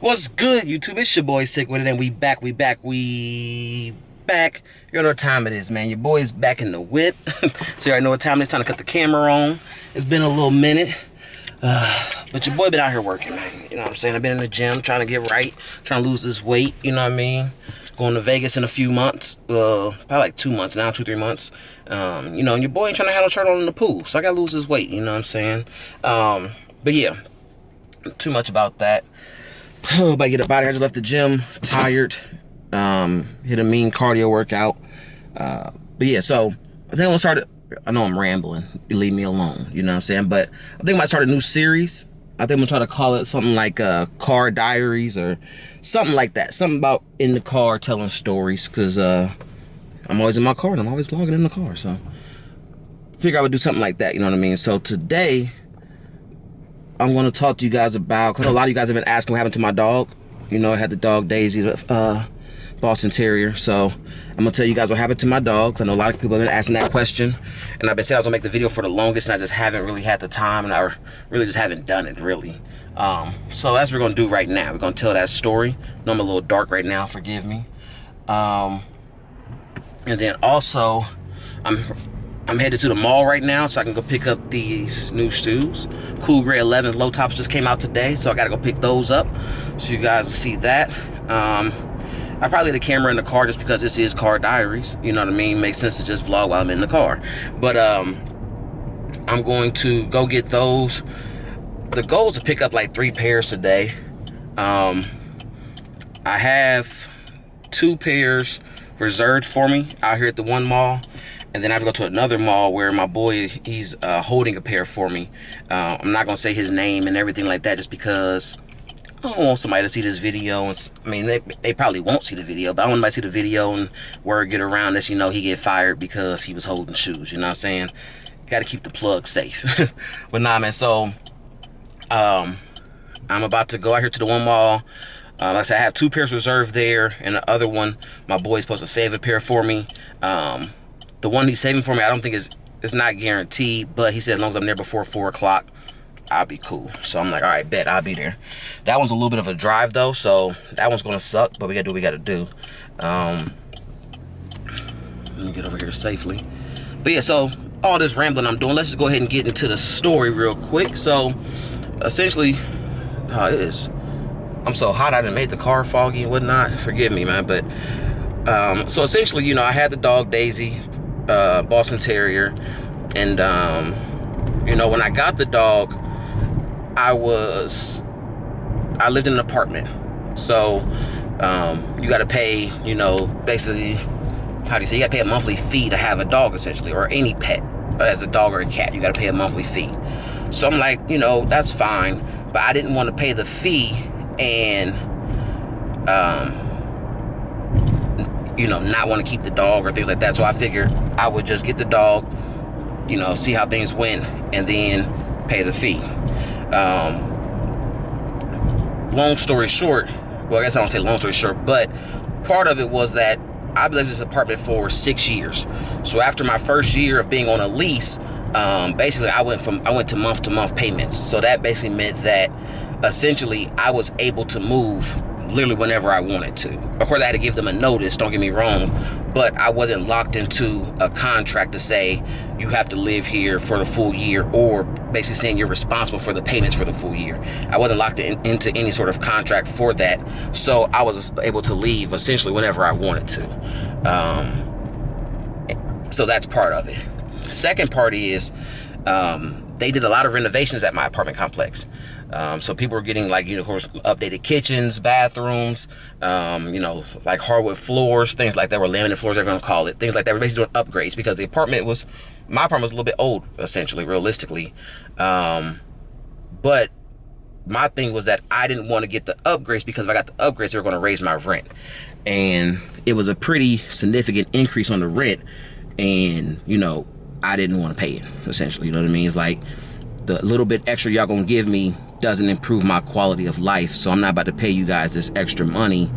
What's good, YouTube? It's your boy Sick with it, and we back. You know what time it is, man. Your boy's back in the whip. So you already know what time it is. Time to cut the camera on. It's been a little minute. But your boy been out here working, man. You know what I'm saying? I've been in the gym trying to get right, trying to lose this weight, you know what I mean? Going to Vegas in a few months. Probably like 2 months now, 2-3 months. You know, and your boy ain't trying to have no shirt on in the pool. So I gotta lose this weight, you know what I'm saying? But yeah, too much about that. About to get up out of here. I just left the gym, tired. Hit a mean cardio workout. But yeah, so I think I'm gonna start it. I know I'm rambling. You leave me alone. You know what I'm saying? But I think I might start a new series. I think I'm gonna try to call it something like Car Diaries or something like that. Something about in the car telling stories, because I'm always in my car and I'm always vlogging in the car. So figure I would do something like that. You know what I mean? So today I'm going to talk to you guys about, because a lot of you guys have been asking what happened to my dog. You know, I had the dog Daisy, the Boston Terrier. So I'm going to tell you guys what happened to my dog. I know a lot of people have been asking that question. And I've been saying I was going to make the video for the longest, and I just haven't really had the time, and I really just haven't done it, really. So that's what we're going to do right now. We're going to tell that story. I know I'm a little dark right now, forgive me. And then also, I'm headed to the mall right now so I can go pick up these new shoes. Cool Gray 11 low tops just came out today, so I gotta go pick those up so you guys will see that. I probably leave the camera in the car just because this is Car Diaries. You know what I mean? Makes sense to just vlog while I'm in the car. But I'm going to go get those. The goal is to pick up like 3 pairs today. I have 2 pairs reserved for me out here at the one mall. And then I have to go to another mall where my boy, he's holding a pair for me. I'm not gonna say his name and everything like that just because I don't want somebody to see this video. And, I mean, they probably won't see the video, but I want somebody to see the video and word get around this, you know, he get fired because he was holding shoes, you know what I'm saying? Gotta keep the plug safe. But nah, man, so I'm about to go out here to the one mall. Like I said, I have 2 pairs reserved there, and the other one, my boy's supposed to save a pair for me. The one he's saving for me, I don't think it's not guaranteed, but he said as long as I'm there before 4 o'clock, I'll be cool. So I'm like, all right, bet, I'll be there. That one's a little bit of a drive though, so that one's gonna suck, but we gotta do what we gotta do. Let me get over here safely. But yeah, so all this rambling I'm doing, let's just go ahead and get into the story real quick. So essentially, I'm so hot I done made the car foggy and whatnot. Forgive me, man, but so essentially, you know, I had the dog Daisy, Boston Terrier, and you know, when I got the dog, I lived in an apartment, so you got to pay, you know, basically, how do you say, you got to pay a monthly fee to have a dog, essentially, or any pet, as a dog or a cat, you got to pay a monthly fee. So I'm like, you know, that's fine, but I didn't want to pay the fee and you know, not want to keep the dog or things like that. So I figured I would just get the dog, you know, see how things went, and then pay the fee. Long story short, well, I guess I don't say long story short, but part of it was that I lived in this apartment for 6 years. So after my first year of being on a lease, basically I went to month payments. So that basically meant that essentially I was able to move literally whenever I wanted to. Of course, I had to give them a notice, don't get me wrong, but I wasn't locked into a contract to say you have to live here for the full year, or basically saying you're responsible for the payments for the full year. I wasn't locked into any sort of contract for that, so I was able to leave essentially whenever I wanted to. So that's part of it. Second part is they did a lot of renovations at my apartment complex. So people were getting, like, you know, of course, updated kitchens, bathrooms, you know, like hardwood floors, things like that, or laminate floors, everyone call it, things like that. We're basically doing upgrades because my apartment was a little bit old, essentially, realistically. But my thing was that I didn't want to get the upgrades because if I got the upgrades, they were going to raise my rent. And it was a pretty significant increase on the rent. And, you know, I didn't want to pay it, essentially. You know what I mean? It's like, the little bit extra y'all gonna give me doesn't improve my quality of life, so I'm not about to pay you guys this extra money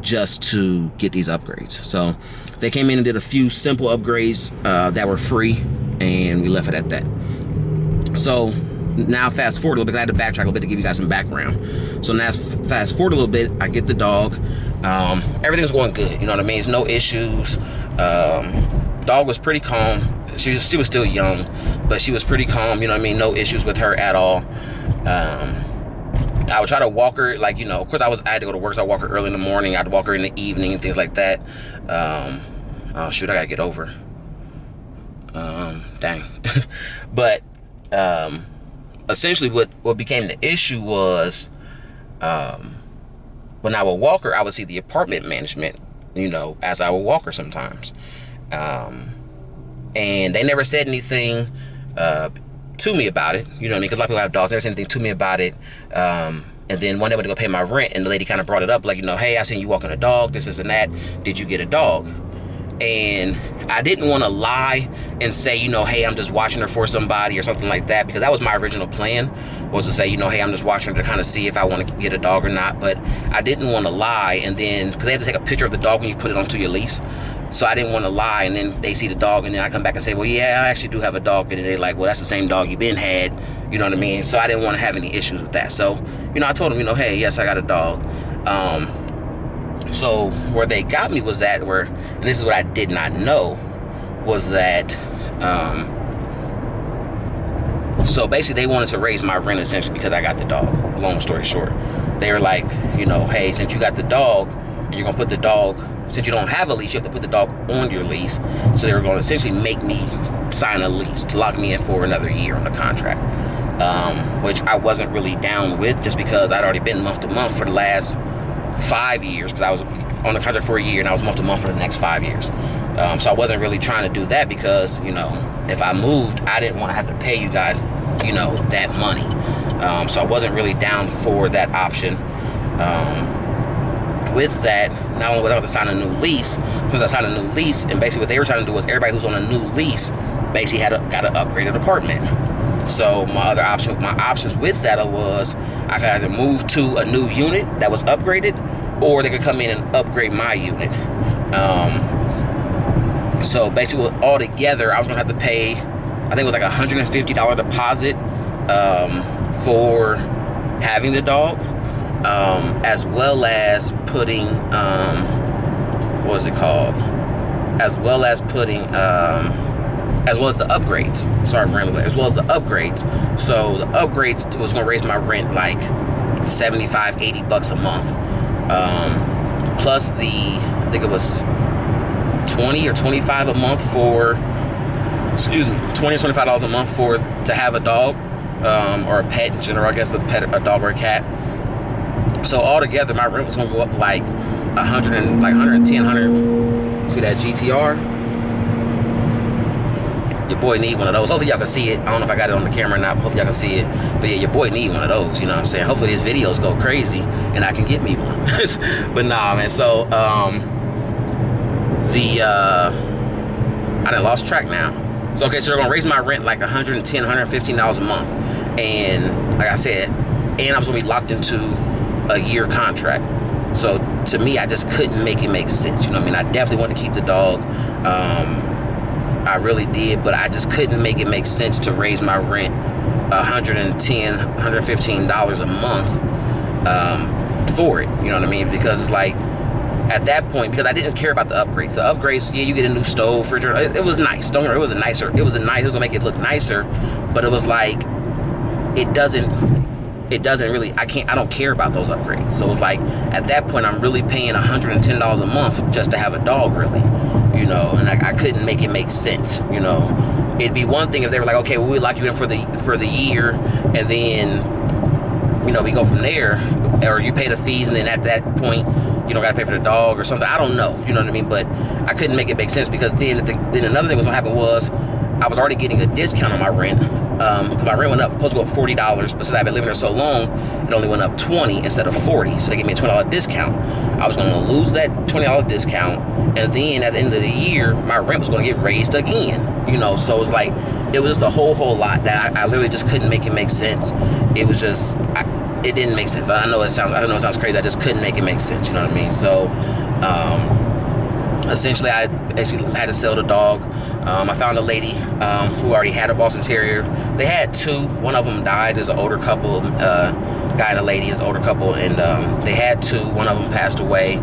just to get these upgrades. So they came in and did a few simple upgrades that were free, and we left it at that. So now fast forward a little bit, I had to backtrack a little bit to give you guys some background. So now fast forward a little bit, I get the dog. Everything's going good, you know what I mean? There's no issues. Dog was pretty calm. She was still young, but she was pretty calm, you know what I mean? No issues with her at all. I would try to walk her, like, you know, of course I had to go to work, so I walk her early in the morning, I'd walk her in the evening and things like that. Oh shoot, I gotta get over. Dang. But essentially what became the issue was, when I would walk her, I would see the apartment management, you know, as I would walk her sometimes. And they never said anything to me about it, you know what I mean? Because a lot of people have dogs, never said anything to me about it. And then one day I went to go pay my rent, and the lady kind of brought it up, like, you know, hey, I seen you walking a dog, this and that. Did you get a dog? And I didn't want to lie and say, you know, hey, I'm just watching her for somebody or something like that, because that was my original plan, was to say, you know, hey, I'm just watching her to kind of see if I want to get a dog or not. But I didn't want to lie, and then, because they have to take a picture of the dog when you put it onto your lease. So I didn't want to lie, and then they see the dog, and then I come back and say, well, yeah, I actually do have a dog. And they're like, well, that's the same dog you've been had, you know what I mean? So I didn't want to have any issues with that. So, you know, I told them, you know, hey, yes, I got a dog. So where they got me was that and this is what I did not know, was that, so basically they wanted to raise my rent essentially because I got the dog, long story short. They were like, you know, hey, since you got the dog, you're gonna put the dog, since you don't have a lease, you have to put the dog on your lease. So they were gonna essentially make me sign a lease to lock me in for another year on the contract, which I wasn't really down with, just because I'd already been month to month for the last 5 years, because I was on the contract for a year and I was month to month for the next 5 years. So I wasn't really trying to do that, because, you know, if I moved, I didn't want to have to pay you guys, you know, that money. So I wasn't really down for that option. With that, not only was I to sign a new lease, since I signed a new lease, and basically what they were trying to do was everybody who's on a new lease basically got an upgraded apartment. So my options with that was, I could either move to a new unit that was upgraded, or they could come in and upgrade my unit. So basically, all together, I was gonna have to pay, I think it was like $150 deposit for having the dog, as well as putting, what was it called? As well as the upgrades. Sorry for rambling, as well as the upgrades. So the upgrades was gonna raise my rent like $75-80 a month. Plus I think it was 20 or 25 a month for, excuse me, $20 or $25 a month to have a dog, or a pet in general, I guess a dog or a cat. So altogether, my rent was gonna go up like 110, 100. See that GTR? Your boy need one of those. Hopefully y'all can see it. I don't know if I got it on the camera or not, but hopefully y'all can see it. But yeah, your boy need one of those, you know what I'm saying? Hopefully these videos go crazy and I can get me one. But nah, man, so I done lost track now. So okay, so they're gonna raise my rent like $110, $115 a month. And like I said, and I was gonna be locked into a year contract. So to me, I just couldn't make it make sense. You know what I mean? I definitely wanted to keep the dog. I really did, but I just couldn't make it make sense to raise my rent $110, $115 a month for it. You know what I mean? Because it's like, at that point, because I didn't care about the upgrades. The upgrades, yeah, you get a new stove, refrigerator. It was nice. Don't worry, it was nice. It was gonna make it look nicer, but it was like, it doesn't really, I don't care about those upgrades. So it's like, at that point, I'm really paying $110 a month just to have a dog, really, you know, and I couldn't make it make sense, you know. It'd be one thing if they were like, okay, well, we lock you in for the year, and then, you know, we go from there, or you pay the fees, and then at that point, you don't gotta pay for the dog or something. I don't know, you know what I mean? But I couldn't make it make sense, because then another thing was gonna happen was, I was already getting a discount on my rent, because my rent went up, supposed to go up $40, but since I've been living there so long, it only went up $20 instead of $40, so they gave me a $20 discount. I was gonna lose that $20 discount, and then at the end of the year, my rent was gonna get raised again, you know. So it was like, it was just a whole lot that I literally just couldn't make it make sense. It was just, it didn't make sense. I know it sounds crazy, I just couldn't make it make sense, you know what I mean? So, essentially I actually had to sell the dog. I found a lady who already had a Boston Terrier. They had two. One of them died. There's an older couple, guy and a lady is an older couple, and they had two. One of them passed away,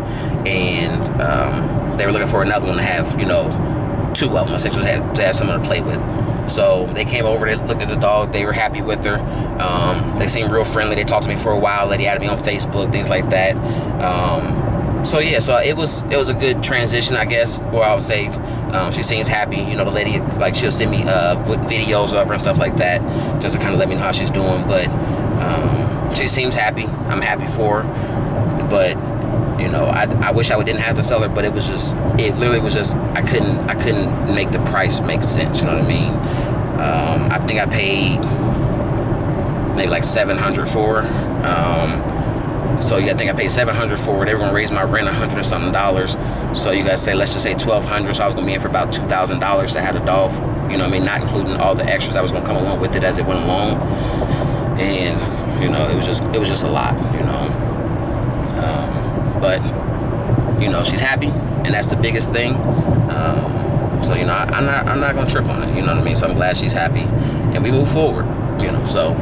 and they were looking for another one to have, you know, two of them essentially to have someone to play with. So they came over, they looked at the dog, they were happy with her. They seemed real friendly. They talked to me for a while. Lady added me on Facebook, things like that. So yeah, so it was a good transition, I guess. Or I would say, she seems happy. You know, the lady, like, she'll send me videos of her and stuff like that, just to kind of let me know how she's doing. But she seems happy. I'm happy for her. But you know, I wish I didn't have to sell her, but it literally was just I couldn't make the price make sense. You know what I mean? I think I paid maybe like $700 for her. So yeah, I think I paid $700 for it. They were gonna raise my rent $100 or something. So you guys say, let's just say $1,200. So I was gonna be in for about $2,000 to have a dog. You know what I mean? Not including all the extras that was gonna come along with it as it went along. And you know, it was just a lot. You know, but you know, she's happy, and that's the biggest thing. So you know, I'm not gonna trip on it. You know what I mean? So I'm glad she's happy, and we move forward. You know, so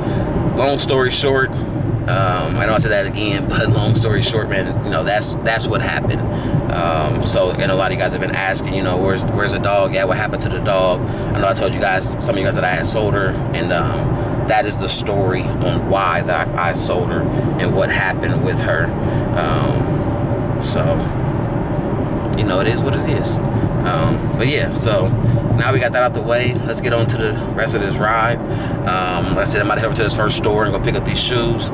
long story short. I know I said that again, but long story short, man, you know, that's what happened. So, and a lot of you guys have been asking, you know, where's the dog? Yeah, what happened to the dog? I know I told you guys, some of you guys, that I had sold her, and that is the story on why that I sold her and what happened with her. So, you know, it is what it is. But yeah, so now we got that out the way. Let's get on to the rest of this ride. Like I said, I'm about to head over to this first store and go pick up these shoes.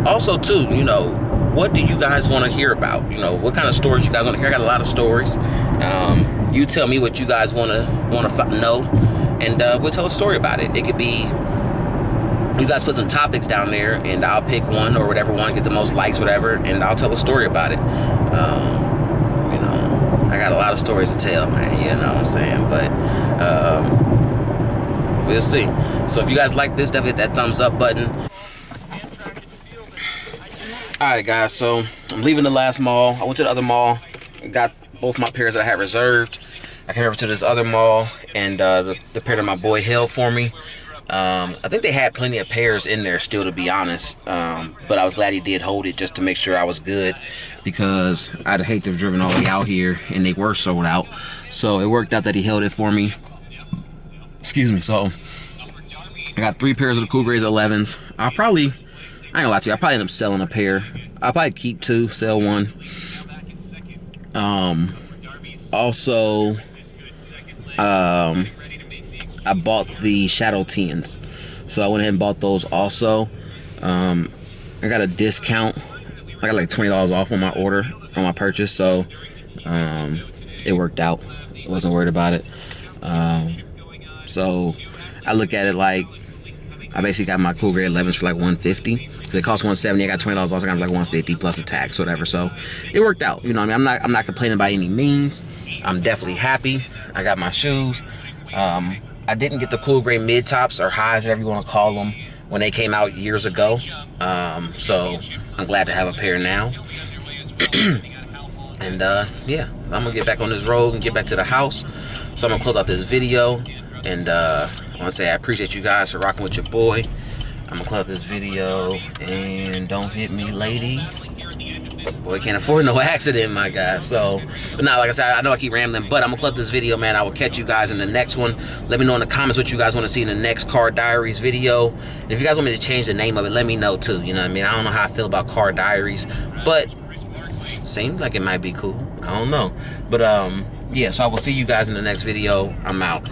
Also too, you know, what do you guys want to hear about? You know, what kind of stories you guys want to hear? I got a lot of stories. You tell me what you guys want to know, and we'll tell a story about it. It could be, you guys put some topics down there, and I'll pick one or whatever one, get the most likes, whatever, and I'll tell a story about it. You know, I got a lot of stories to tell, man, you know what I'm saying? But we'll see. So if you guys like this, definitely hit that thumbs up button. Alright guys, so I'm leaving the last mall. I went to the other mall, got both my pairs that I had reserved. I came over to this other mall, and the pair that my boy held for me. I think they had plenty of pairs in there still, to be honest, but I was glad he did hold it just to make sure I was good, because I'd hate to have driven all the way out here and they were sold out. So it worked out that he held it for me. Excuse me. So I got 3 pairs of the Cool Grades 11s. I ain't gonna lie to you, I'll probably end up selling a pair. I'll probably keep 2, sell 1. Also, I bought the Shadow 10s, so I went ahead and bought those also. I got a discount. I got like $20 off on my order, on my purchase, so it worked out. I wasn't worried about it. So I look at it like I basically got my Cool Grade 11s for like $150. They cost $170. I got $20 off. I got like $150 plus a tax, whatever. So it worked out. You know what I mean? I'm not complaining by any means. I'm definitely happy. I got my shoes. I didn't get the Cool Grade mid tops or highs, whatever you want to call them, when they came out years ago. So I'm glad to have a pair now. And yeah, I'm gonna get back on this road and get back to the house. So I'm gonna close out this video, and I want to say I appreciate you guys for rocking with your boy. I'm gonna close out this video, and don't hit me, lady. Boy, can't afford no accident, my guy. So, but now, like I said, I know I keep rambling, but I'm gonna close this video, man. I will catch you guys in the next one. Let me know in the comments what you guys want to see in the next Car Diaries video. And if you guys want me to change the name of it, let me know too. You know what I mean? I don't know how I feel about Car Diaries, but seems like it might be cool. I don't know. But yeah, so I will see you guys in the next video. I'm out.